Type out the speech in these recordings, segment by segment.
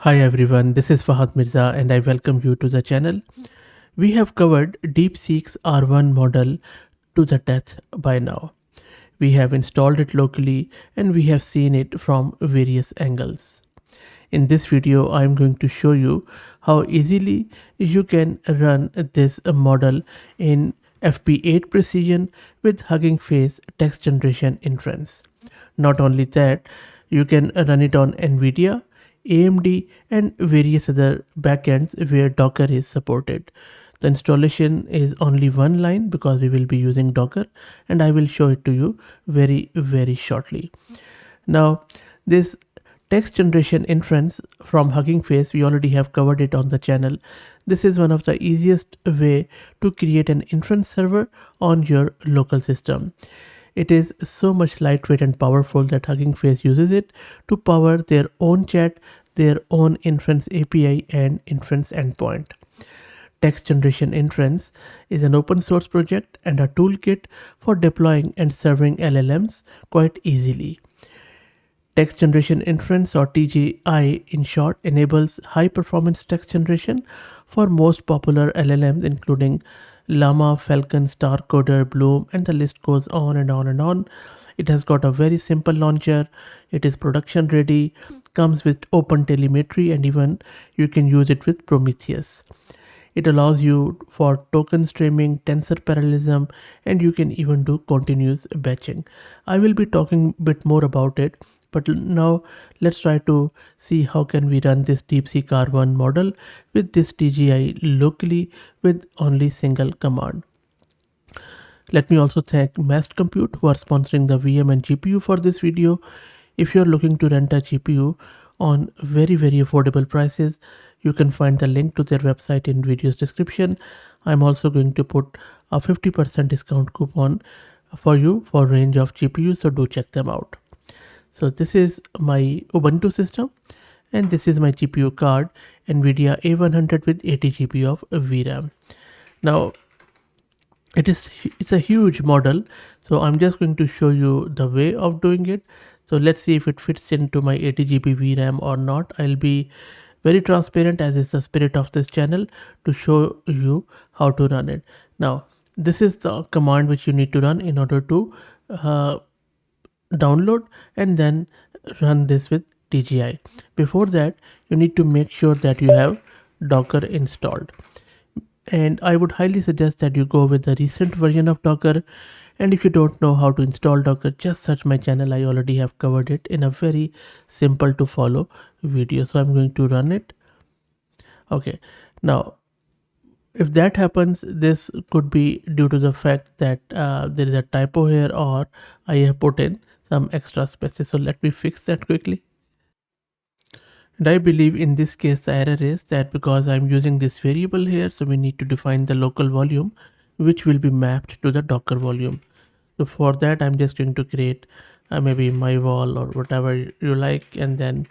Hi everyone, this is Fahad Mirza and I welcome you to the channel. We have covered DeepSeek's R1 model to the death by now. We have installed it locally and we have seen it from various angles. In this video, I am going to show you how easily you can run this model in FP8 precision with Hugging Face text generation inference. Not only that, you can run it on NVIDIA, AMD, and various other backends where Docker is supported. The installation is only one line because we will be using Docker, and I will show it to you very shortly. Now, this text generation inference from Hugging Face, we already have covered it on the channel. This is one of the easiest way to create an inference server on your local system. It is so much lightweight and powerful that Hugging Face uses it to power their own chat, their own inference API and inference endpoint. Text Generation Inference is an open source project and a toolkit for deploying and serving LLMs quite easily. Text Generation Inference, or TGI in short, enables high performance text generation for most popular LLMs including Llama, Falcon, Starcoder, Bloom, and the list goes on and on and on. It has got a very simple launcher, it is production ready, comes with open telemetry, and even you can use it with Prometheus. It allows you for token streaming, tensor parallelism, and you can even do continuous batching. I will be talking a bit more about it, but now let's try to see how can we run this DeepSeek R1 model with this TGI locally with only single command. Let me also thank Mast Compute who are sponsoring the VM and GPU for this video. If you're looking to rent a GPU on very affordable prices, you can find the link to their website in video's description. I'm also going to put a 50% discount coupon for you for range of GPUs, so do check them out. So this is my Ubuntu system and this is my GPU card, NVIDIA A100 with 80 GB of VRAM. Now it's a huge model, so I'm just going to show you the way of doing it. So let's see if it fits into my 80 GB VRAM or not. I'll be very transparent, as is the spirit of this channel, to show you how to run it. Now this is the command which you need to run in order to download and then run this with TGI. Before that, you need to make sure that you have Docker installed, and I would highly suggest that you go with the recent version of Docker. And if you don't know how to install Docker, just search my channel. I already have covered it in a very simple to follow video. So I'm going to run it. Okay, now if that happens, this could be due to the fact that there is a typo here, or I have put in some extra spaces. So let me fix that quickly. And I believe in this case the error is that because I'm using this variable here, so we need to define the local volume which will be mapped to the Docker volume. So for that I'm just going to create maybe my wall or whatever you like, and then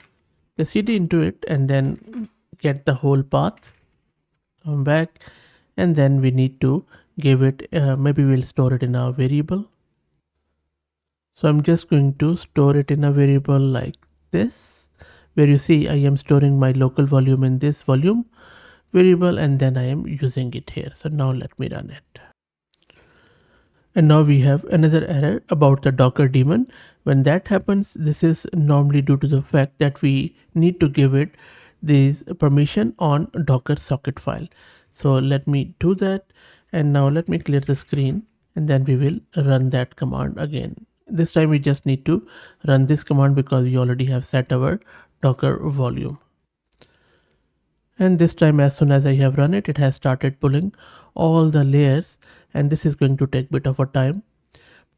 just cd into it and then get the whole path, come back, and then we need to give it maybe we'll store it in a variable. So I'm just going to store it in a variable like this, where you see I am storing my local volume in this volume variable, and then I am using it here. So now let me run it. And now we have another error about the Docker daemon. When that happens, this is normally due to the fact that we need to give it this permission on Docker socket file. So let me do that. And now let me clear the screen and then we will run that command again. This time we just need to run this command because we already have set our Docker volume. And this time, as soon as I have run it, it has started pulling all the layers, and this is going to take a bit of a time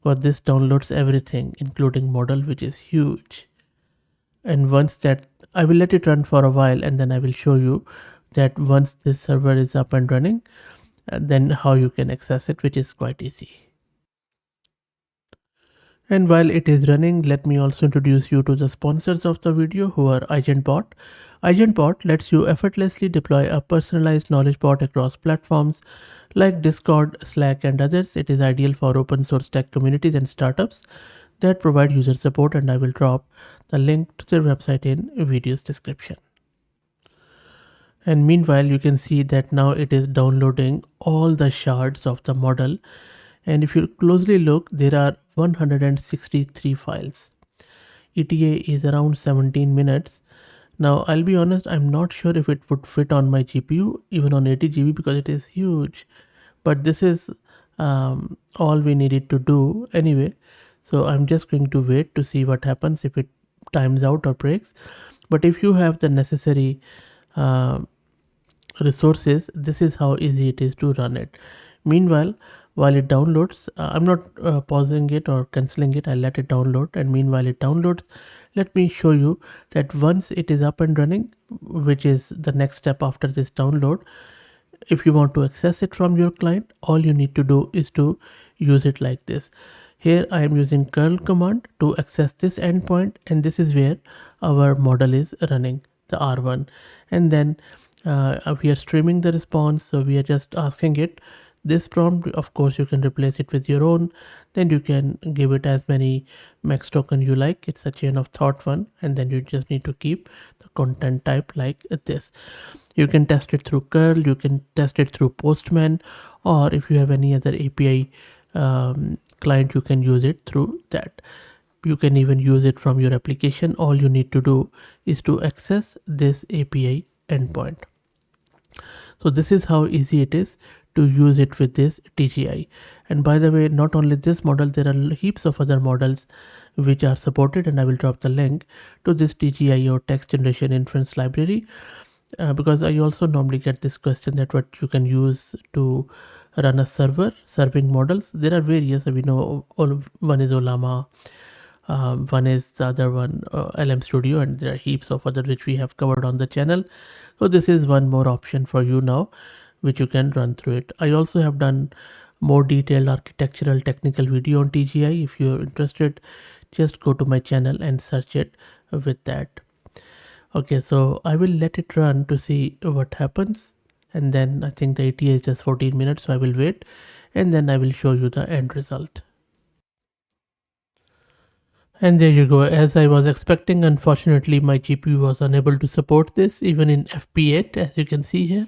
because this downloads everything including model, which is huge. And once that, I will let it run for a while and then I will show you that once this server is up and running, then how you can access it, which is quite easy. And while it is running, let me also introduce you to the sponsors of the video, who are AgentBot. AgentBot lets you effortlessly deploy a personalized knowledge bot across platforms like Discord, Slack, and others. It is ideal for open source tech communities and startups that provide user support, and I will drop the link to their website in video's description. And meanwhile you can see that now it is downloading all the shards of the model, and if you closely look, there are 163 files. ETA is around 17 minutes. Now I'll be honest, I'm not sure if it would fit on my GPU even on 80 GB because it is huge, but this is all we needed to do anyway. So I'm just going to wait to see what happens if it times out or breaks. But if you have the necessary uh, resources, this is how easy it is to run it. Meanwhile, while it downloads, I'm not pausing it or cancelling it, I'll let it download, and meanwhile it downloads, let me show you that once it is up and running, which is the next step after this download, if you want to access it from your client, all you need to do is to use it like this. Here I am using curl command to access this endpoint, and this is where our model is running, the R1. And then we are streaming the response, so we are just asking it this prompt. Of course you can replace it with your own, then you can give it as many max token you like. It's a chain of thought one, and then you just need to keep the content type like this. You can test it through curl, you can test it through Postman, or if you have any other API client, you can use it through that. You can even use it from your application. All you need to do is to access this API endpoint. So this is how easy it is to use it with this TGI. And by the way, not only this model, there are heaps of other models which are supported, and I will drop the link to this TGI or text generation inference library, because I also normally get this question that what you can use to run a server serving models. There are various, we know one is Olama, one is the other one LM Studio, and there are heaps of others which we have covered on the channel. So this is one more option for you now which you can run through it. I also have done more detailed architectural technical video on TGI. If you're interested, just go to my channel and search it with that. Okay, so I will let it run to see what happens, and then I think the ETA is just 14 minutes, so I will wait, and then I will show you the end result. And there you go. As I was expecting, unfortunately my GPU was unable to support this even in FP8, as you can see here.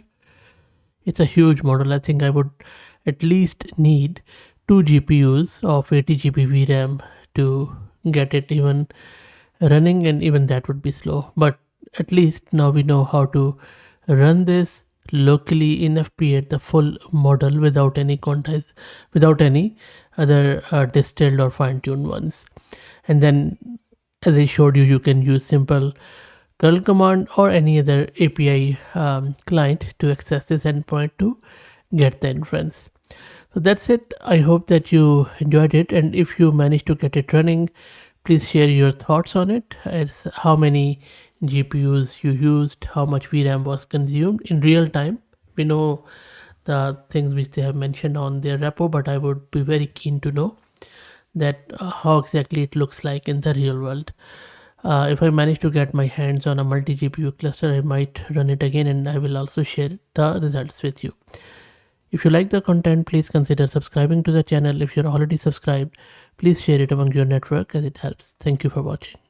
It's a huge model. I think I would at least need 2 GPUs of 80 GB VRAM to get it even running, and even that would be slow. But at least now we know how to run this locally in FP8, the full model, without any context, without any other distilled or fine-tuned ones. And then, as I showed you, you can use simple curl command or any other API client to access this endpoint to get the inference. So that's it. I hope that you enjoyed it, and if you managed to get it running, please share your thoughts on it, as how many GPUs you used, how much VRAM was consumed in real time. We know the things which they have mentioned on their repo, but I would be very keen to know that how exactly it looks like in the real world. If I manage to get my hands on a multi-GPU cluster, I might run it again, and I will also share the results with you. If you like the content, please consider subscribing to the channel. If you're already subscribed, please share it among your network, as it helps. Thank you for watching.